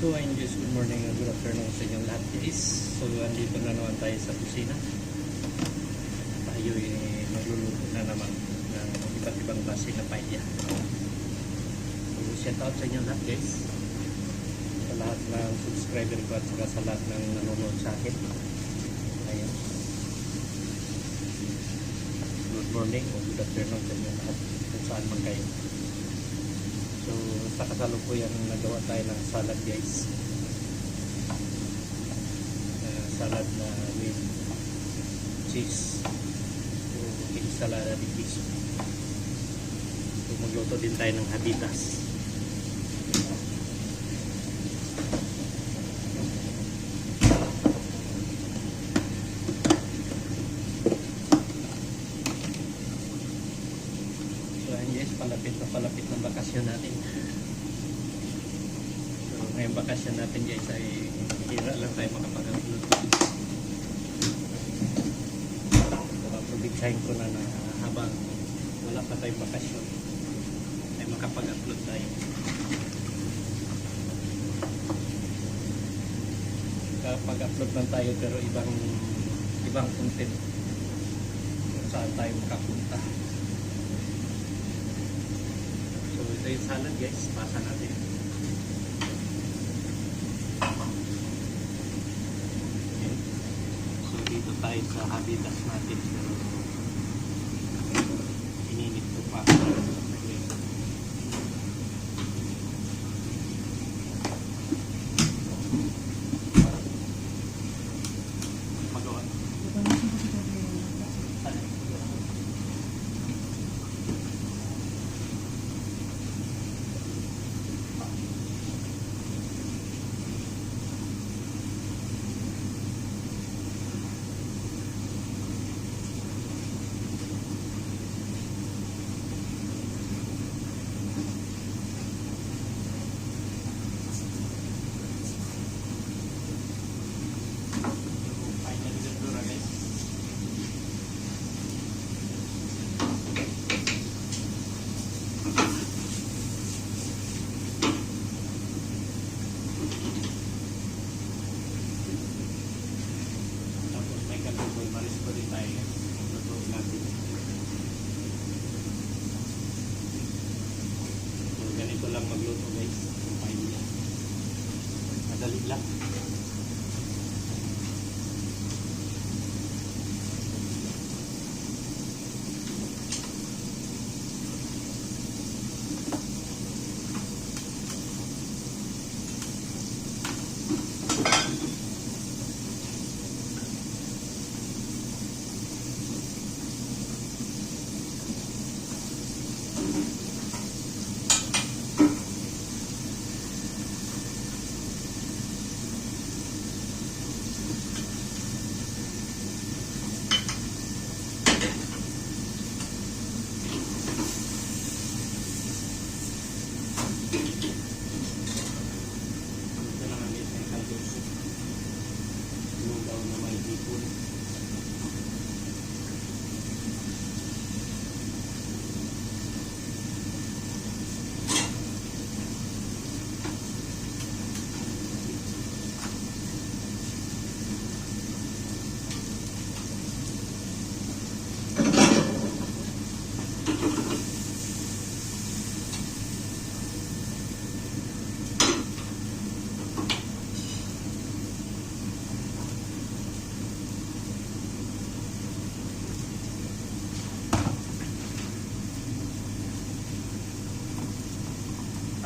So ayun guys, good morning and good afternoon sa inyong lahat guys. So andito na naman tayo sa kusina. Tayo magluluto na naman ng iba't ibang klase na paella. So shout out sa inyong lahat guys. Sa lahat ng subscriber ko at saka sa lahat ng nanonood sa akin. Ayun. Good morning o good afternoon sa inyong lahat kung saan man kayo. So sa kasalukuyan nagawa tayo ng salad guys. Salad na with cheese. So ensalada de queso. So magluto din tayo ng habitas. Palapit ng bakasyon natin. So ngayong bakasyon natin guys ay hira lang tayo makapag-upload. So probitsahin ko na habang wala pa tayong bakasyon ay makapag-upload tayo. Makapag-upload lang tayo pero ibang content kung saan tayo makapunta. Ito yung salad guys, pasa natin. Okay. So dito tayo sa habitas natin. Ininit ko pa. Okay. Magawa. Ganito lang magluto guys, paella. Madali lang.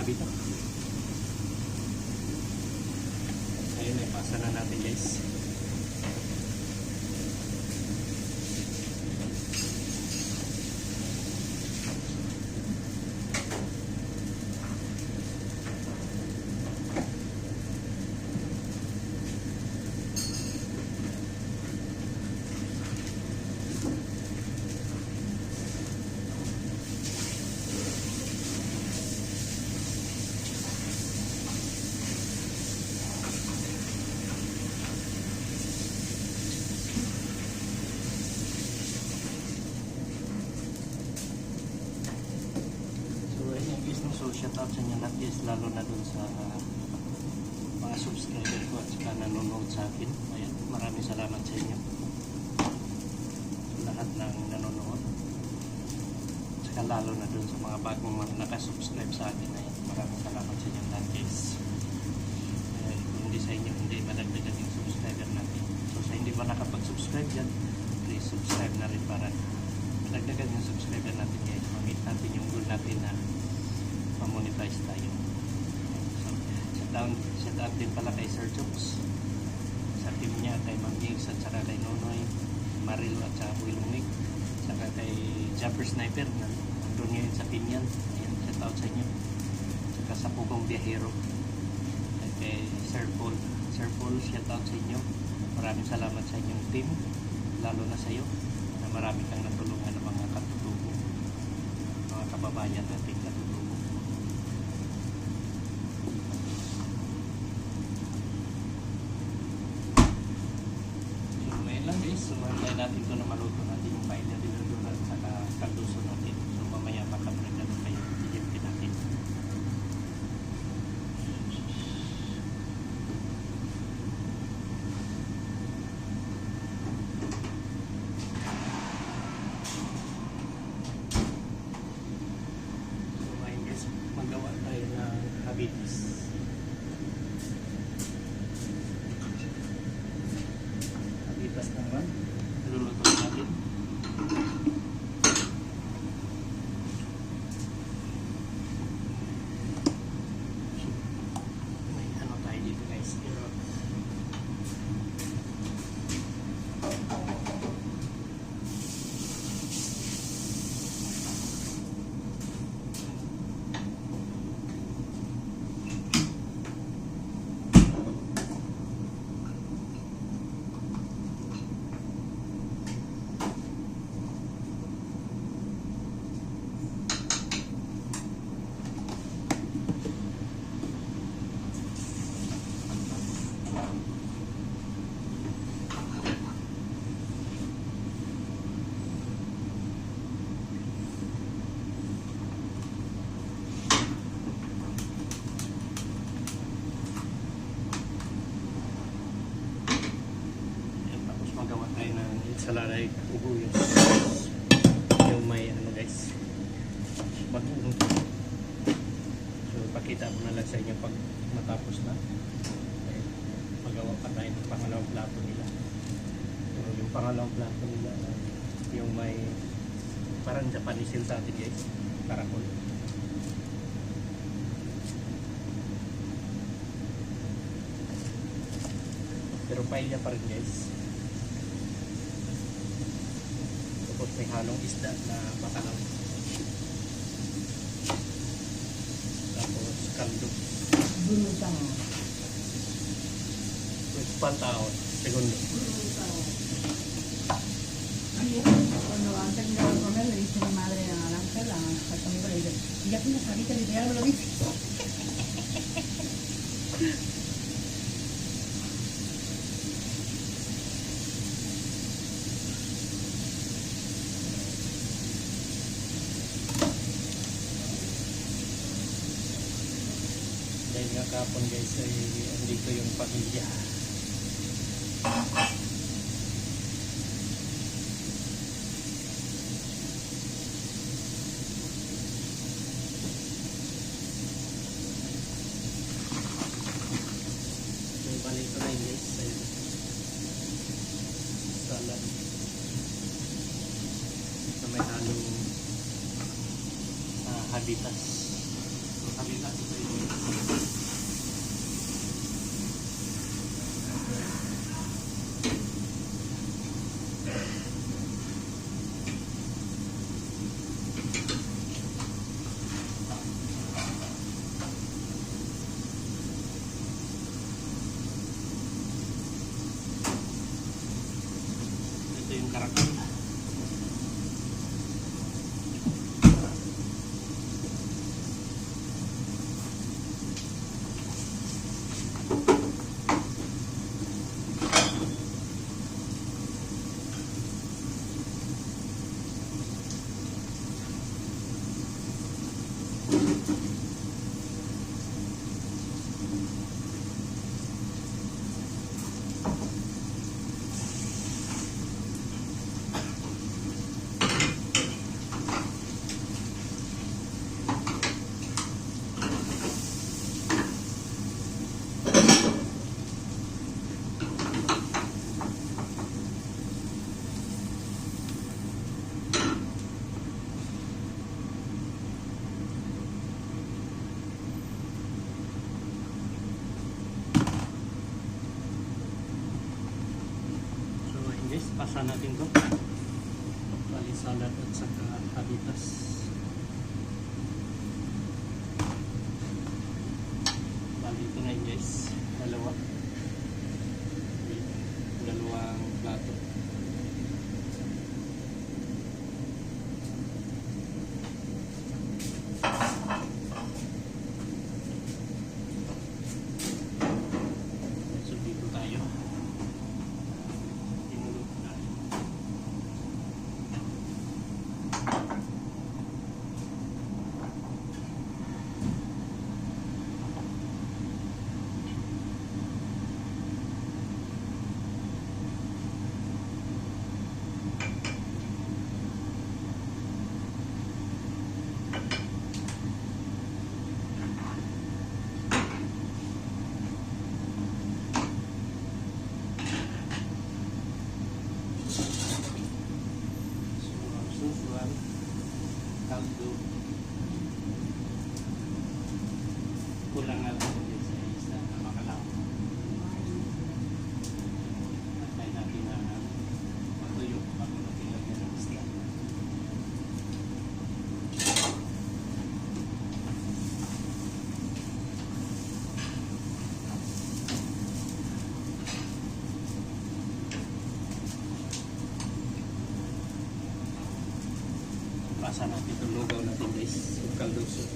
Dito. Ayun, ipasa na natin guys. So shout out sa inyo lahat guys, lalo na dun sa mga subscriber ko at saka nanonood sa akin. Ayan, maraming salamat sa inyo. Sa lahat ng nanonood. Saka lalo na dun sa mga bagong nakasubscribe sa akin. Ayan, maraming salamat sa inyo lahat guys. Kung hindi sa inyo, hindi madagdagan yung subscriber natin. So sa hindi pa nakapag-subscribe dyan, please subscribe na rin para madagdagan yung subscriber natin guys. Mamit natin yung goal natin na ma-monetize tayo. Shout out din pala kay Sir Jokes sa team niya, kay Ma'am Jigs at saka kay Nonoy, Maril at saka Wilumig, saka kay Jumper Sniper na nandun ngayon sa Pinyan. Ayan, shout out sa inyo. Saka sa Pugong Biyahero at kay Sir Paul, shout out sa inyo. Maraming salamat sa inyong team, lalo na sa iyo na marami kang natulungan ng mga katutubo, mga kababayan natin katutubo. So, mamaya natin ito na maluto natin yung paella dinudura at saka kalduso natin. So, mamaya makabrag na kayo i-empty natin. So, ngayon guys, magawa tayo ng habitis. Habitas naman. Luluto natin. May ano tayo dito guys. Pero salada ay ubo yung may ano guys mag-uno. So pakita ko na lang sa inyo pag matapos na. Ay, magawa pa tayo ng pangalawang plato nila. So yung pangalawang plato nila yung may parang Japanese style sa atin guys, karakol. Pero paella pa rin guys. Tapos may halong isda na bakalaw. Tapos kaldo. Bulutang. With pantaon. Segundo. Bulutang. Cuando antes de ir a comer le dice mi madre al Ángel, al amigo, le dice, y ya tienes ahorita literal, me lo dice. Dahil nga kapon guys ay andito yung pamilya. So balik ko na yun guys. Ayun. Salad na may halong habitas. So habitas ito yung karakol. Pasa natin to. Bali salad at saka habitas. Bali ito na yun guys. Dalawang plato. So dito tayo. Tinulog na. Susuan, kaldo, kulang nga lang sa isa na makalaw. Patay natin na matuyo bago natin lagyan ng isla. Pasa natin itong lugaw natin guys, yung kaldo soup.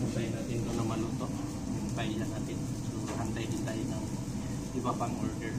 Hintayin natin ito na maluto. Hintayin natin. So, hantay din tayo ng iba pang order.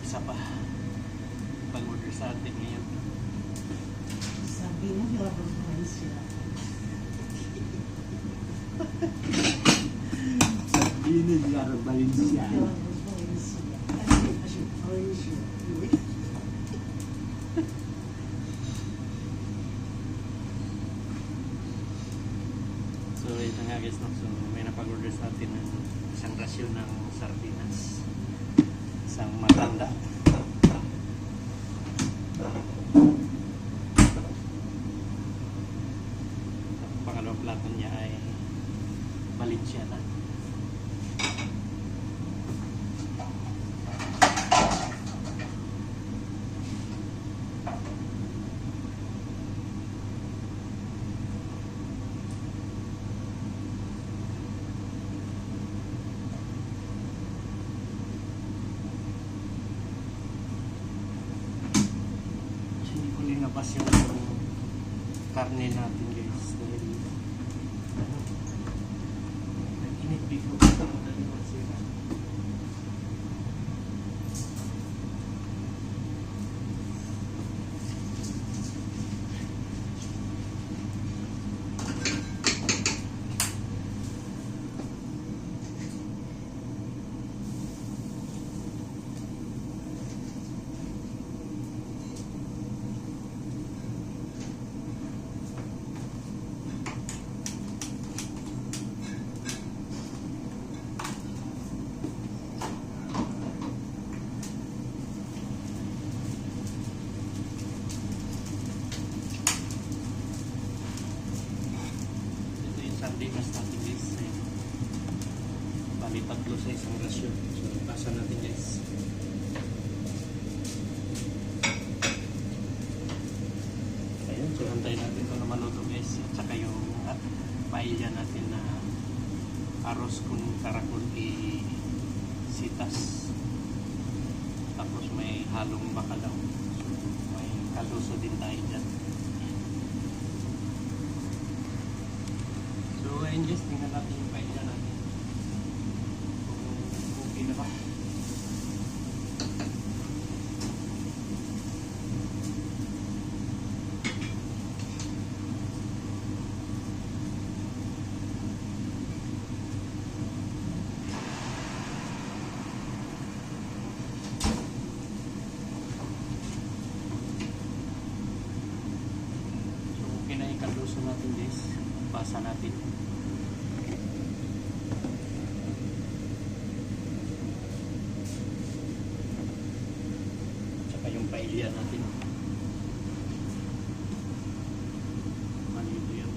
Isa pa pag-order sa atin ngayon. Sabi mo, hirap ang Malaysia. Ini di luar Valencia. Hirap ang Malaysia. Asyik, Malaysia. So ito nga guys, no? So may napag-order sa atin ng isang rasyon ng sardinas, isang matanda. Ang pangalawang plato niya ay Valenciana. Labas yung karne natin guys dahil nag-init dito dahil masira. sardinas natin guys. Ayan. Bali 3 sa isang rasyon. So basa natin guys. Ayan, so hantayin natin ito na maluto guys. At saka yung paella natin na arroz kung karakol sitas. Tapos may halong bacalao. So may kaluso din tayo dyan. So ayun guys, tingnan natin yung paella natin. Kung okay na ba. Kaluso natin guys, basa natin. Tsaka yung paella natin. Malito yan.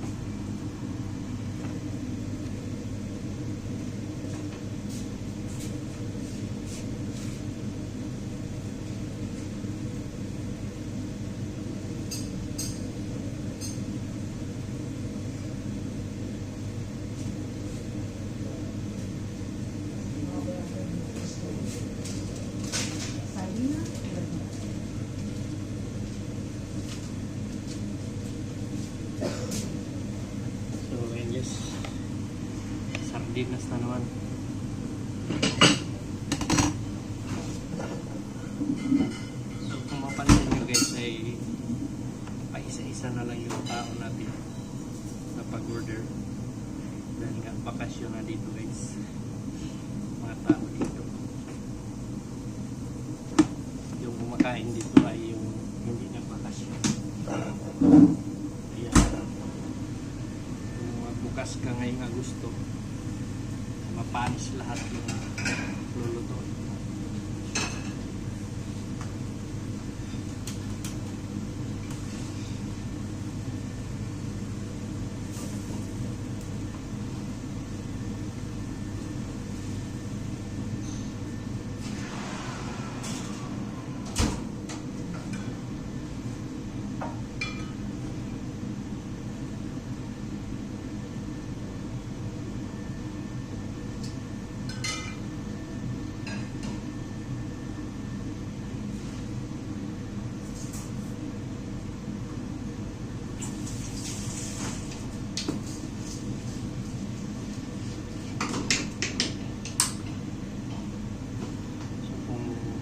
Sardina, So ayun guys, sardinas na naman. So kung mapansin nyo guys ay paisa-isa na lang yung tao natin na pag-order dahil nga bakasyon na dito guys, mga tao dito. Yung kumakain dito ay yung hindi nagbakasyon. Ayan, kung bukas ka ngayong Agosto, mapanis lahat yung lulutuin.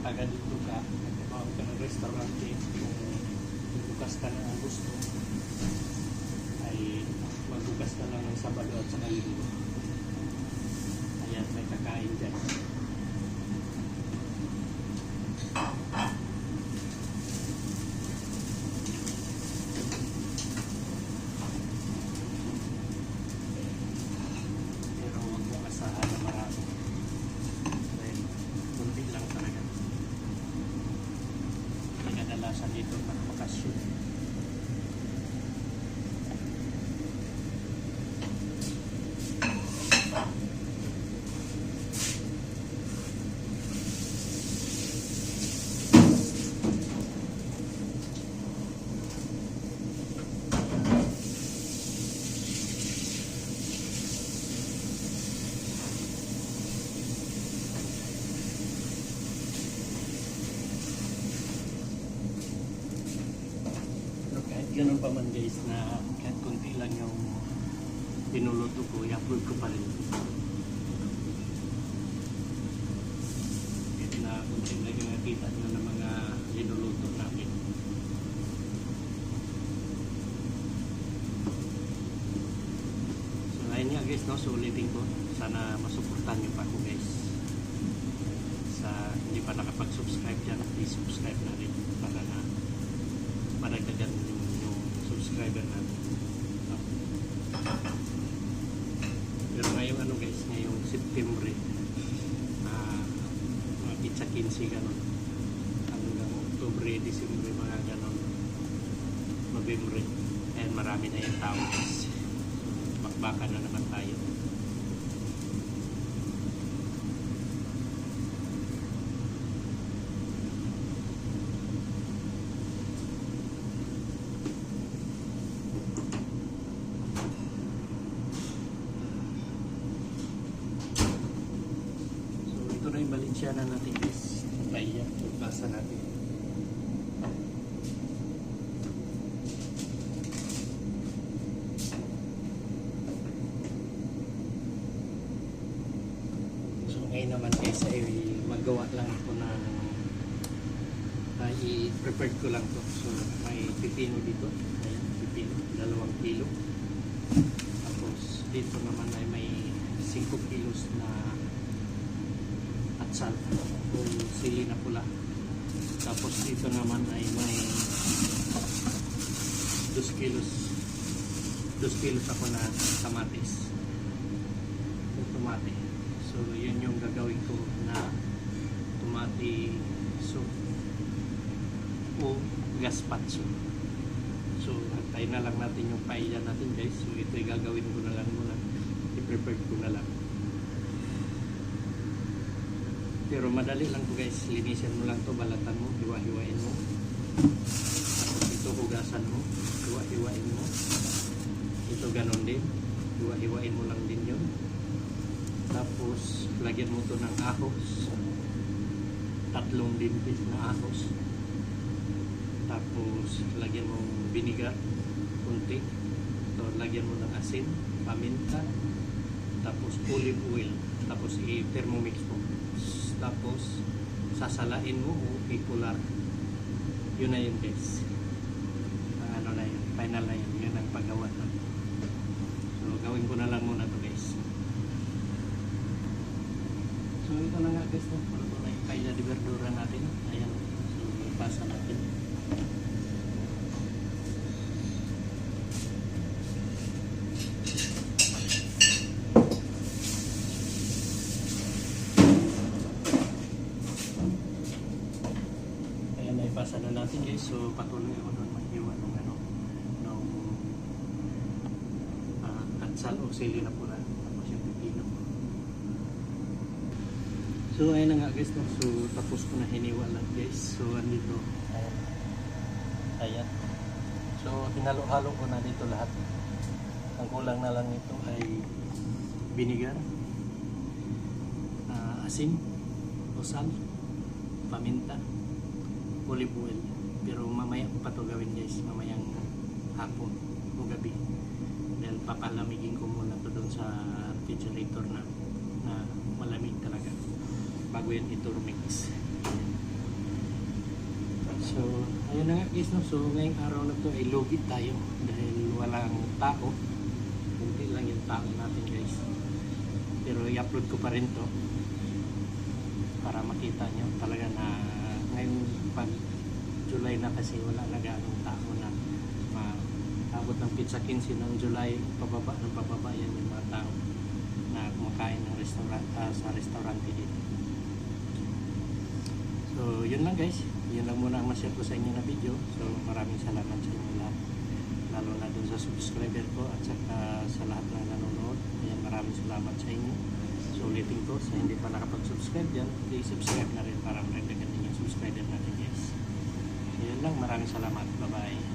Taga dito ka, nagtrabaho ka ng restaurant, kung bukas ka na ang gusto, ay magbukas ka lang ng Sabado at saka Linggo. Ayan, may kakain dyan. Pero huwag mong asahan na marami. Dahil kunti lang talaga. Kadalasan dito magbakasyon. Ganun pa man guys na kahit konti lang yung pinuluto ko, i-upload ko pa rin. Kahit na konti lang yung nakita nyo ng mga linuluto namin. So ayun nga guys, no? So ulitin ko, sana masuportahan nyo pa ako guys. Sa hindi pa nakapag-subscribe dyan, please subscribe na rin para na madagdagan yung subscriber natin. Pero ngayong ano guys, ngayong September, mga pizza 15 ganun, hanggang Oktubre, Disyembre, mga ganun, November, and marami na yung tao guys. So, baka na naman tayo. So ito na yung Balenciana natin guys. Paella, basa natin. Ngayon naman guys ay magawa lang ako ng i-prepared ko lang to. So may pipino dito. Ayan, pipino, 2 kilo. Tapos dito naman ay may 5 kilos na atsal o sili na pula. Tapos dito naman ay may 2 kilos ako na kamatis. Yung tomate. So, yun yung gagawin ko na tomate soup o gazpacho. So, antay na lang natin yung paella natin guys. So, ito yung gagawin ko na lang muna. I-prepare ko na lang. Pero madali lang to guys. Linisin mo lang to, balatan mo, hiwa-hiwain mo. Tapos ito hugasan mo, hiwa-hiwain mo. Ito ganon din. Hiwa-hiwain mo lang din yun. Tapos, lagyan mo to ng ahos. 3 dimpis na ahos. Tapos, lagyan mo vinegar. Kunti. So, lagyan mo ng asin, paminta. Tapos, olive oil. Tapos, i-thermomix mo. Tapos, sasalain mo o i-pular. Yun na yun guys. Ano na yun. Final na yun. Yun ang paggawa na. So, gawin ko na lang muna to guys. So ito na nga guys, para ito na yung paella de verdura natin. Ayan, so ipasa natin. Ayan, naipasa na natin guys. So patuloy ako doon maghiwa ng atsal o sili na pula. Tapos yung pipino. So ayun na nga guys, no? So tapos ko na hiniwa lang guys. So andito, ayan. So hinalo-halo ko na dito lahat. Ang kulang na lang ito ay vinegar, asin, o sal, paminta, olive oil. Pero mamaya ko pa ito gawin guys, mamayang hapon o gabi. Dahil papalamigin ko muna ito doon sa refrigerator na malamig talaga bago yan ito mix. So ayun na nga guys, no? So ngayong araw na to ay lugi tayo dahil walang tao, kunti lang yung tao natin guys, pero i-upload ko pa rin to para makita nyo talaga na ngayong pag July na kasi wala na ganong tao na abot ng pizza 15 ng July pababa yan yung mga tao na kumakain ng sa restaurante dito. So yun lang guys, yun lang muna ang ma-share ko sa inyo na video. So maraming salamat sa inyo lahat, lalo na dun sa subscriber ko at saka sa lahat ng nanonood. Ayan, maraming salamat sa inyo. So ulitin ko, sa hindi pa nakapag-subscribe dyan, please subscribe na rin para maragdagan din yung subscriber natin guys. So yun lang, maraming salamat, bye bye.